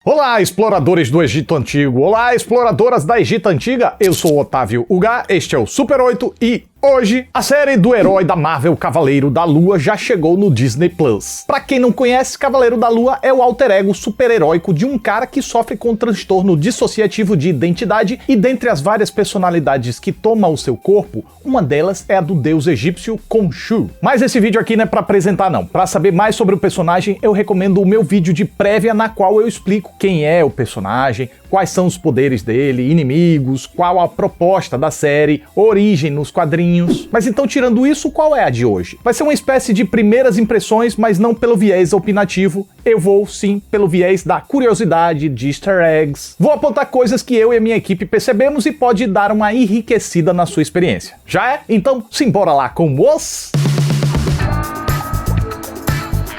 Olá, exploradores do Egito Antigo! Olá, exploradoras da Egito Antiga! Eu sou o Otávio Ugá, este é o Super 8 e hoje a série do herói da Marvel Cavaleiro da Lua já chegou no Disney Plus. Pra quem não conhece, Cavaleiro da Lua é o alter ego super-heróico de um cara que sofre com transtorno dissociativo de identidade e dentre as várias personalidades que toma o seu corpo, uma delas é a do deus egípcio Khonshu. Mas esse vídeo aqui não é pra apresentar não. Pra saber mais sobre o personagem, eu recomendo o meu vídeo de prévia na qual eu explico quem é o personagem, quais são os poderes dele, inimigos, qual a proposta da série, origem nos quadrinhos. Mas então, tirando isso, qual é a de hoje? Vai ser uma espécie de primeiras impressões, mas não pelo viés opinativo. Eu vou, sim, pelo viés da curiosidade, de easter eggs. Vou apontar coisas que eu e a minha equipe percebemos e pode dar uma enriquecida na sua experiência. Já é? Então, simbora lá com os...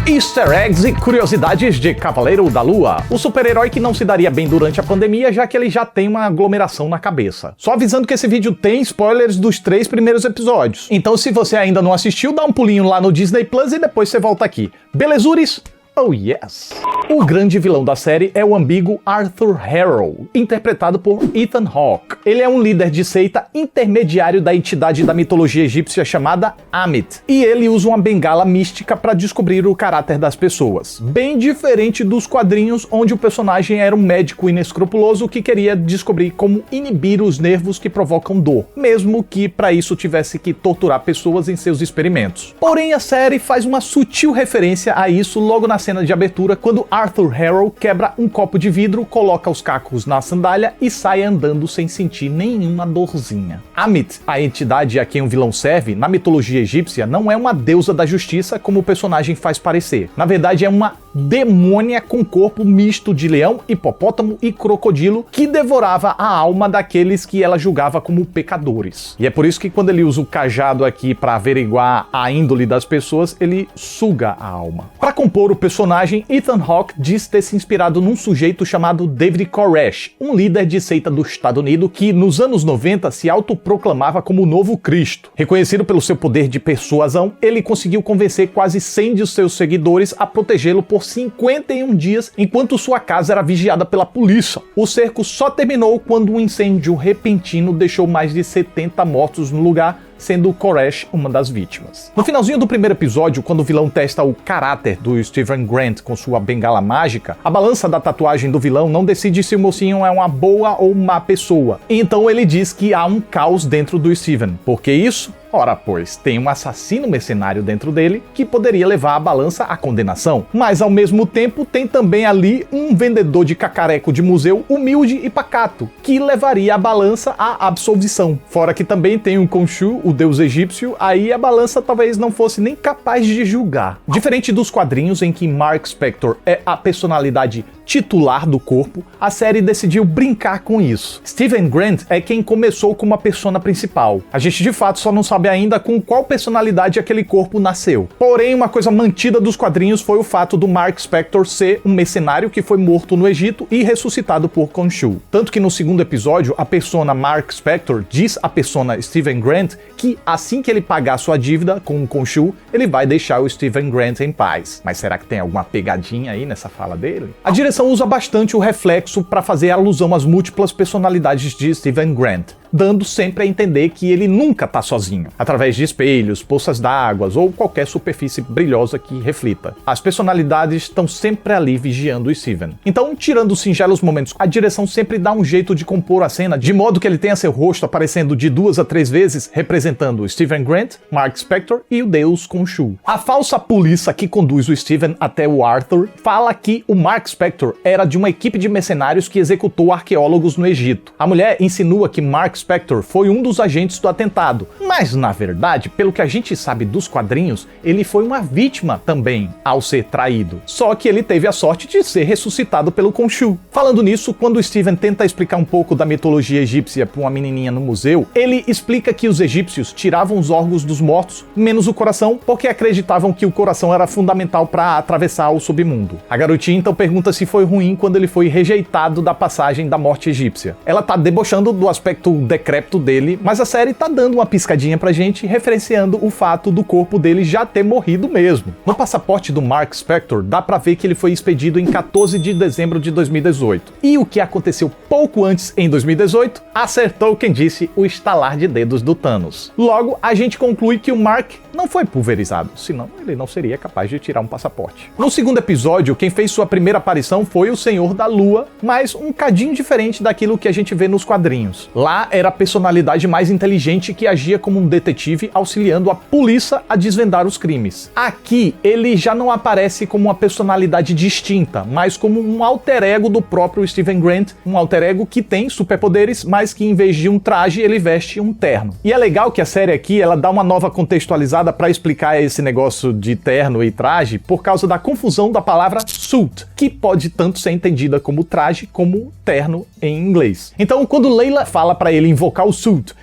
Easter eggs e curiosidades de Cavaleiro da Lua, o super-herói que não se daria bem durante a pandemia, já que ele já tem uma aglomeração na cabeça. Só avisando que esse vídeo tem spoilers dos 3 primeiros episódios. Então se você ainda não assistiu, dá um pulinho lá no Disney Plus e depois você volta aqui. Belezures? Oh yes! O grande vilão da série é o ambíguo Arthur Harrow, interpretado por Ethan Hawke. Ele é um líder de seita intermediário da entidade da mitologia egípcia chamada Ammit, e ele usa uma bengala mística para descobrir o caráter das pessoas. Bem diferente dos quadrinhos, onde o personagem era um médico inescrupuloso que queria descobrir como inibir os nervos que provocam dor, mesmo que para isso tivesse que torturar pessoas em seus experimentos. Porém, a série faz uma sutil referência a isso logo na cena de abertura, quando Arthur Harrow quebra um copo de vidro, coloca os cacos na sandália e sai andando sem sentir nenhuma dorzinha. Ammit, a entidade a quem o vilão serve, na mitologia egípcia, não é uma deusa da justiça como o personagem faz parecer. Na verdade, é uma demônia com corpo misto de leão, hipopótamo e crocodilo que devorava a alma daqueles que ela julgava como pecadores. E é por isso que quando ele usa o cajado aqui para averiguar a índole das pessoas, ele suga a alma. Para compor o personagem, Ethan Hawke diz ter se inspirado num sujeito chamado David Koresh, um líder de seita do Estado Unido que nos anos 90 se autoproclamava como o novo Cristo. Reconhecido pelo seu poder de persuasão, ele conseguiu convencer quase 100 de seus seguidores a protegê-lo por 51 dias, enquanto sua casa era vigiada pela polícia. O cerco só terminou quando um incêndio repentino deixou mais de 70 mortos no lugar, sendo Koresh uma das vítimas. No finalzinho do primeiro episódio, quando o vilão testa o caráter do Steven Grant com sua bengala mágica, a balança da tatuagem do vilão não decide se o mocinho é uma boa ou má pessoa. Então ele diz que há um caos dentro do Steven. Por que isso? Ora, pois, tem um assassino mercenário dentro dele que poderia levar a balança à condenação. Mas, ao mesmo tempo, tem também ali um vendedor de cacareco de museu humilde e pacato, que levaria a balança à absolvição. Fora que também tem um Khonshu, o deus egípcio, aí a balança talvez não fosse nem capaz de julgar. Diferente dos quadrinhos em que Mark Spector é a personalidade titular do corpo, a série decidiu brincar com isso. Steven Grant é quem começou como a persona principal. A gente de fato só não sabe ainda com qual personalidade aquele corpo nasceu. Porém, uma coisa mantida dos quadrinhos foi o fato do Mark Spector ser um mercenário que foi morto no Egito e ressuscitado por Khonshu. Tanto que no segundo episódio, a persona Mark Spector diz à persona Steven Grant que assim que ele pagar sua dívida com o Khonshu, ele vai deixar o Steven Grant em paz. Mas será que tem alguma pegadinha aí nessa fala dele? A direção usa bastante o reflexo para fazer alusão às múltiplas personalidades de Steven Grant, dando sempre a entender que ele nunca tá sozinho, através de espelhos, poças d'água ou qualquer superfície brilhosa que reflita. As personalidades estão sempre ali vigiando o Steven. Então, tirando os singelos momentos, a direção sempre dá um jeito de compor a cena, de modo que ele tenha seu rosto aparecendo de 2 a 3 vezes, representando o Steven Grant, Mark Spector e o deus Khonshu. A falsa polícia que conduz o Steven até o Arthur fala que o Mark Spector era de uma equipe de mercenários que executou arqueólogos no Egito. A mulher insinua que Mark Spector foi um dos agentes do atentado, mas na verdade, pelo que a gente sabe dos quadrinhos, ele foi uma vítima também ao ser traído. Só que ele teve a sorte de ser ressuscitado pelo Khonshu. Falando nisso, quando Steven tenta explicar um pouco da mitologia egípcia para uma menininha no museu, ele explica que os egípcios tiravam os órgãos dos mortos, menos o coração, porque acreditavam que o coração era fundamental para atravessar o submundo. A garotinha então pergunta se foi ruim quando ele foi rejeitado da passagem da morte egípcia. Ela tá debochando do aspecto decrépito dele, mas a série tá dando uma piscadinha pra gente, referenciando o fato do corpo dele já ter morrido mesmo. No passaporte do Mark Spector, dá pra ver que ele foi expedido em 14 de dezembro de 2018. E o que aconteceu pouco antes, em 2018, acertou quem disse o estalar de dedos do Thanos. Logo, a gente conclui que o Mark não foi pulverizado, senão ele não seria capaz de tirar um passaporte. No segundo episódio, quem fez sua primeira aparição foi o Senhor da Lua, mas um cadinho diferente daquilo que a gente vê nos quadrinhos. Lá era a personalidade mais inteligente que agia como um detetive auxiliando a polícia a desvendar os crimes. Aqui, ele já não aparece como uma personalidade distinta, mas como um alter ego do próprio Steven Grant, um alter ego que tem superpoderes, mas que em vez de um traje, ele veste um terno. E é legal que a série aqui, ela dá uma nova contextualizada para explicar esse negócio de terno e traje por causa da confusão da palavra suit, que pode tanto ser entendida como traje como terno em inglês. Então, quando Layla fala para ele invocar o suit,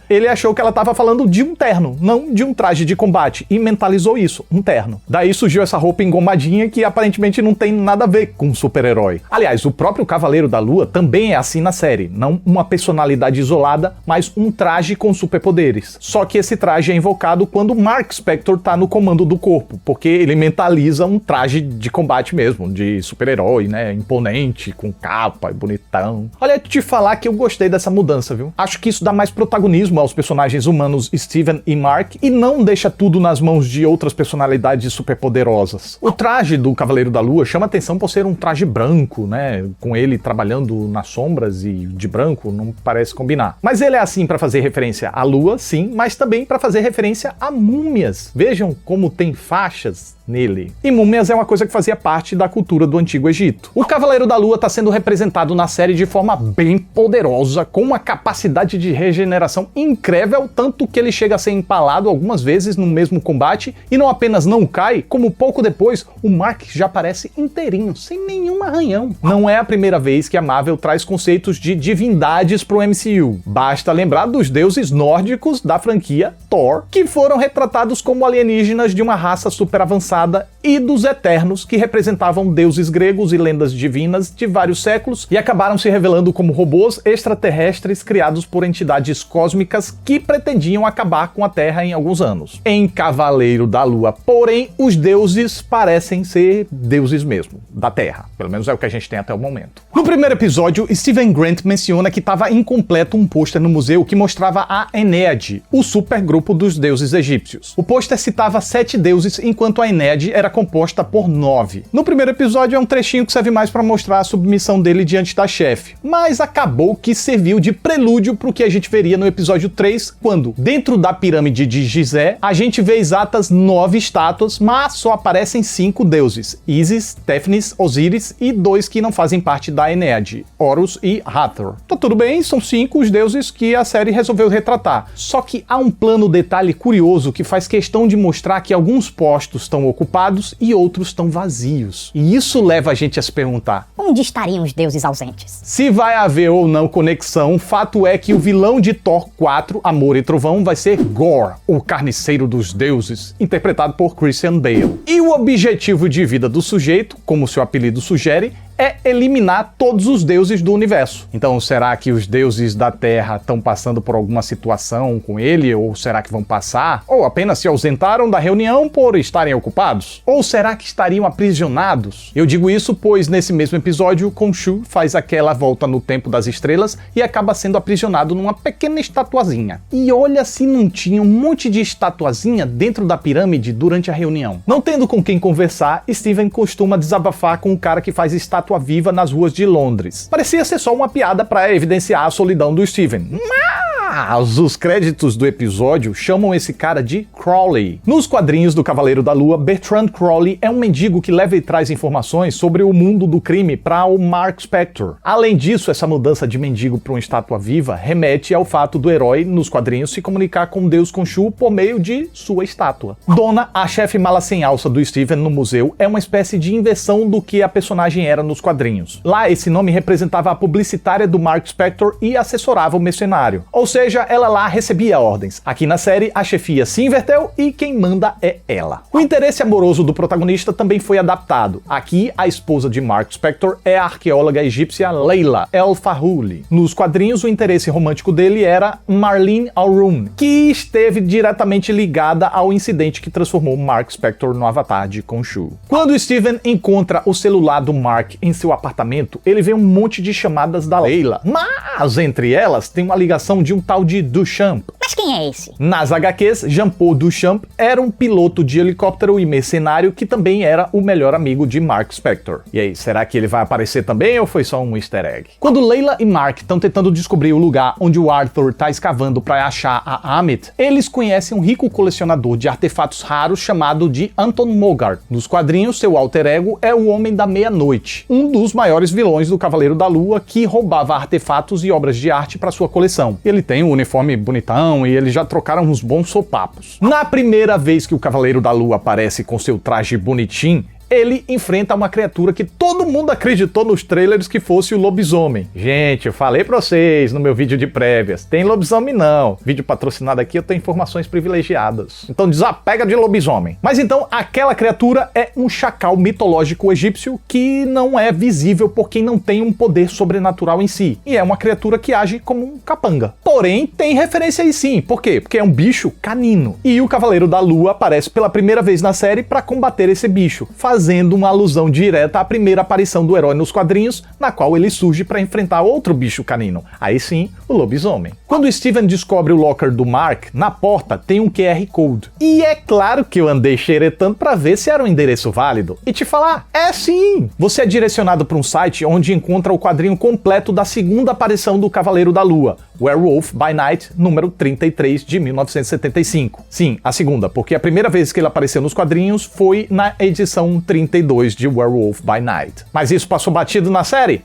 ele achou que ela estava falando de um terno, não de um traje de combate, e mentalizou isso, um terno. Daí surgiu essa roupa engomadinha que aparentemente não tem nada a ver com um super-herói. Aliás, o próprio Cavaleiro da Lua também é assim na série, não uma personalidade isolada, mas um traje com superpoderes. Só que esse traje é invocado quando Mark Spector tá no comando do corpo, porque ele mentaliza um traje de combate mesmo, de super-herói, né, imponente, com capa e bonitão. Olha, te falar que eu gostei dessa mudança, viu? Acho que isso dá mais protagonismo aos personagens humanos Steven e Mark e não deixa tudo nas mãos de outras personalidades superpoderosas. O traje do Cavaleiro da Lua chama atenção por ser um traje branco, né, com ele trabalhando nas sombras e de branco, não parece combinar. Mas ele é assim para fazer referência à Lua, sim, mas também para fazer referência a múmias. Vejam como tem faixas nele. E múmias é uma coisa que fazia parte da cultura do Antigo Egito. O Cavaleiro da Lua está sendo representado na série de forma bem poderosa, com uma capacidade de regeneração incrível, tanto que ele chega a ser empalado algumas vezes no mesmo combate, e não apenas não cai, como pouco depois o Mark já aparece inteirinho, sem nenhum arranhão. Não é a primeira vez que a Marvel traz conceitos de divindades pro MCU. Basta lembrar dos deuses nórdicos da franquia Thor, que foram retratados como alienígenas de uma raça super avançada, e dos Eternos, que representavam deuses gregos e lendas divinas de vários séculos e acabaram se revelando como robôs extraterrestres criados por entidades cósmicas que pretendiam acabar com a Terra em alguns anos. Em Cavaleiro da Lua, porém, os deuses parecem ser deuses mesmo, da Terra. Pelo menos é o que a gente tem até o momento. No primeiro episódio, Steven Grant menciona que estava incompleto um pôster no museu que mostrava a Enéade, o supergrupo dos deuses egípcios. O pôster citava 7 deuses, enquanto a Enéade era composta por 9. No primeiro episódio é um trechinho que serve mais para mostrar a submissão dele diante da chefe, mas acabou que serviu de prelúdio para o que a gente veria no episódio 3, quando, dentro da pirâmide de Gizé, a gente vê exatas 9 estátuas, mas só aparecem 5 deuses: Isis, Téfnis, Osíris e 2 que não fazem parte da Enéade, Horus e Hathor. Tá tudo bem, são 5 os deuses que a série resolveu retratar. Só que há um plano detalhe curioso que faz questão de mostrar que alguns postos estão ocupados e outros estão vazios. E isso leva a gente a se perguntar: onde estariam os deuses ausentes? Se vai haver ou não conexão, fato é que o vilão de Thor 4, Amor e Trovão, vai ser Gorr, o carniceiro dos deuses, interpretado por Christian Bale. E o objetivo de vida do sujeito, como seu apelido sugere, é eliminar todos os deuses do universo. Então, será que os deuses da Terra estão passando por alguma situação com ele? Ou será que vão passar? Ou apenas se ausentaram da reunião por estarem ocupados? Ou será que estariam aprisionados? Eu digo isso pois nesse mesmo episódio, Khonshu faz aquela volta no tempo das estrelas e acaba sendo aprisionado numa pequena estatuazinha. E olha se não tinha um monte de estatuazinha dentro da pirâmide durante a reunião. Não tendo com quem conversar, Steven costuma desabafar com o cara que faz estátua viva nas ruas de Londres. Parecia ser só uma piada para evidenciar a solidão do Steven. Mas os créditos do episódio chamam esse cara de Crowley. Nos quadrinhos do Cavaleiro da Lua, Bertrand Crowley é um mendigo que leva e traz informações sobre o mundo do crime para o Mark Spector. Além disso, essa mudança de mendigo para uma estátua viva remete ao fato do herói, nos quadrinhos, se comunicar com Deus Khonshu por meio de sua estátua. Donna, a chefe mala sem alça do Steven no museu, é uma espécie de inversão do que a personagem era nos quadrinhos. Lá, esse nome representava a publicitária do Mark Spector e assessorava o mercenário. Ou seja, seja, ela lá recebia ordens. Aqui na série, a chefia se inverteu e quem manda é ela. O interesse amoroso do protagonista também foi adaptado. Aqui, a esposa de Mark Spector é a arqueóloga egípcia Layla El-Fahuli. Nos quadrinhos, o interesse romântico dele era Marlene Al-Roon, que esteve diretamente ligada ao incidente que transformou Mark Spector no avatar de Khonshu. Quando Steven encontra o celular do Mark em seu apartamento, ele vê um monte de chamadas da Layla, mas entre elas tem uma ligação de um tal de Duchamp. Mas quem é esse? Nas HQs, Jean-Paul Duchamp era um piloto de helicóptero e mercenário que também era o melhor amigo de Mark Spector. E aí, será que ele vai aparecer também ou foi só um easter egg? Quando Layla e Mark estão tentando descobrir o lugar onde o Arthur está escavando para achar a Amit, eles conhecem um rico colecionador de artefatos raros chamado de Anton Mogart. Nos quadrinhos, seu alter ego é o Homem da Meia-Noite, um dos maiores vilões do Cavaleiro da Lua que roubava artefatos e obras de arte para sua coleção. Ele tem um uniforme bonitão e eles já trocaram uns bons sopapos. Na primeira vez que o Cavaleiro da Lua aparece com seu traje bonitinho, ele enfrenta uma criatura que todo mundo acreditou nos trailers que fosse o lobisomem. Gente, eu falei pra vocês no meu vídeo de prévias, tem lobisomem não. Vídeo patrocinado aqui, eu tenho informações privilegiadas. Então desapega de lobisomem. Mas então, aquela criatura é um chacal mitológico egípcio que não é visível por quem não tem um poder sobrenatural em si. E é uma criatura que age como um capanga. Porém, tem referência aí sim. Por quê? Porque é um bicho canino. E o Cavaleiro da Lua aparece pela primeira vez na série pra combater esse bicho, fazendo uma alusão direta à primeira aparição do herói nos quadrinhos, na qual ele surge para enfrentar outro bicho canino, aí sim, o lobisomem. Quando Steven descobre o locker do Mark, na porta tem um QR Code. E é claro que eu andei xeretando para ver se era um endereço válido. E te falar, é sim! Você é direcionado para um site onde encontra o quadrinho completo da segunda aparição do Cavaleiro da Lua, Werewolf by Night, número 33 de 1975. Sim, a segunda, porque a primeira vez que ele apareceu nos quadrinhos foi na edição 32 de Werewolf by Night. Mas isso passou batido na série?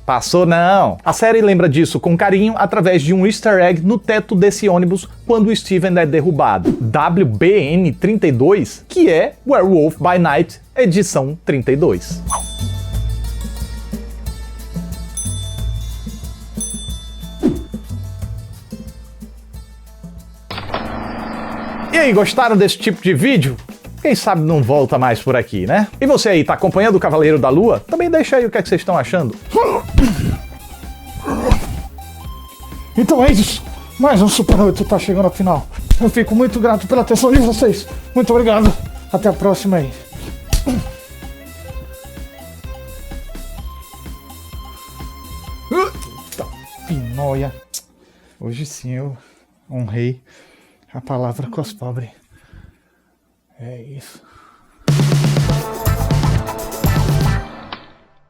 Passou não. A série lembra disso com carinho através de um easter egg no teto desse ônibus quando o Steven é derrubado. WBN32, que é Werewolf by Night, edição 32. E aí, gostaram desse tipo de vídeo? Quem sabe não volta mais por aqui, né? E você aí, tá acompanhando o Cavaleiro da Lua? Também deixa aí o que é que vocês estão achando. Então é isso. Mais um Super 8 tá chegando ao final. Eu fico muito grato pela atenção de vocês. Muito obrigado. Até a próxima aí. Eita, pinóia. Hoje sim eu honrei a palavra com os pobres. É isso.